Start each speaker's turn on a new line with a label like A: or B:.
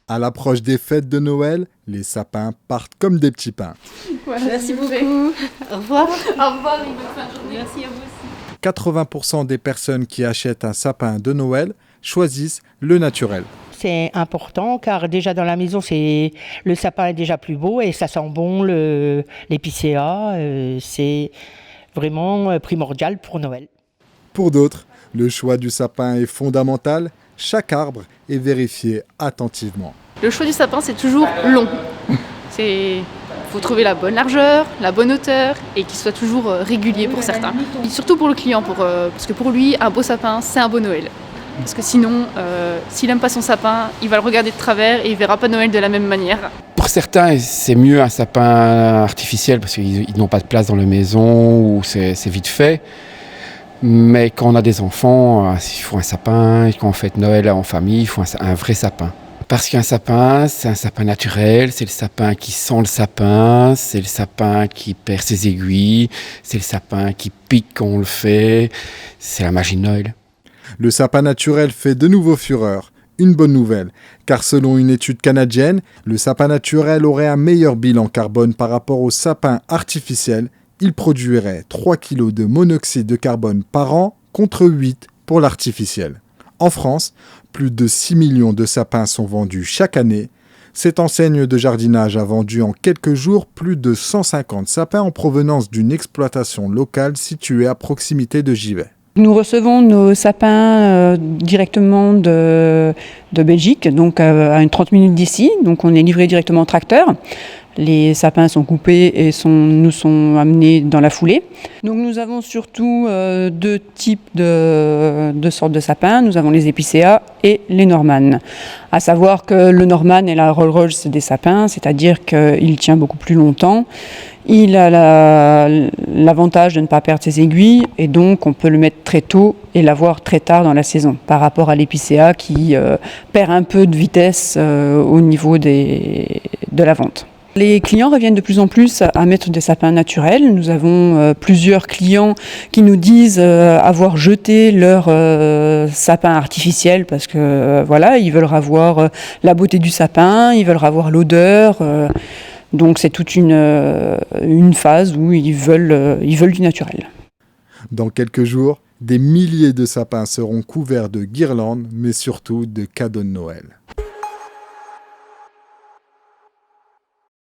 A: À l'approche des fêtes de Noël, les sapins partent comme des petits pains.
B: Voilà, merci beaucoup.
C: Au revoir.
B: Au revoir et bonne fin de journée. Merci à vous aussi.
A: 80% des personnes qui achètent un sapin de Noël choisissent le naturel.
C: C'est important car déjà dans la maison, le sapin est déjà plus beau et ça sent bon l'épicéa. C'est vraiment primordial pour Noël.
A: Pour d'autres, le choix du sapin est fondamental. Chaque arbre est vérifié attentivement.
B: Le choix du sapin, c'est toujours long. Il faut trouver la bonne largeur, la bonne hauteur et qu'il soit toujours régulier pour certains. Et surtout pour le client, parce que pour lui, un beau sapin, c'est un beau Noël. Parce que sinon, s'il n'aime pas son sapin, il va le regarder de travers et il ne verra pas Noël de la même manière.
D: Pour certains, c'est mieux un sapin artificiel parce qu'ils n'ont pas de place dans la maison ou c'est vite fait. Mais quand on a des enfants, il faut un sapin. Et quand on fête Noël en famille, il faut un vrai sapin. Parce qu'un sapin, c'est un sapin naturel, c'est le sapin qui sent le sapin, c'est le sapin qui perd ses aiguilles, c'est le sapin qui pique quand on le fait, c'est la magie de Noël.
A: Le sapin naturel fait de nouveau fureur. Une bonne nouvelle, car selon une étude canadienne, le sapin naturel aurait un meilleur bilan carbone par rapport au sapin artificiel. Il produirait 3 kg de monoxyde de carbone par an contre 8 pour l'artificiel. En France, plus de 6 millions de sapins sont vendus chaque année. Cette enseigne de jardinage a vendu en quelques jours plus de 150 sapins en provenance d'une exploitation locale située à proximité de Givet.
E: Nous recevons nos sapins directement de Belgique, donc à une 30 minutes d'ici. Donc on est livré directement au tracteur. Les sapins sont coupés et nous sont amenés dans la foulée. Donc nous avons surtout deux types de sortes de sapins. Nous avons les épicéas et les normannes. À savoir que le norman et la Rolls-Royce des sapins, c'est-à-dire qu'il tient beaucoup plus longtemps. Il a l'avantage de ne pas perdre ses aiguilles et donc on peut le mettre très tôt et l'avoir très tard dans la saison par rapport à l'épicéa qui perd un peu de vitesse au niveau de la vente. Les clients reviennent de plus en plus à mettre des sapins naturels. Nous avons plusieurs clients qui nous disent avoir jeté leur sapin artificiel parce que voilà, ils veulent avoir la beauté du sapin, ils veulent avoir l'odeur. Donc c'est toute une phase où ils veulent du naturel.
A: Dans quelques jours, des milliers de sapins seront couverts de guirlandes, mais surtout de cadeaux de Noël.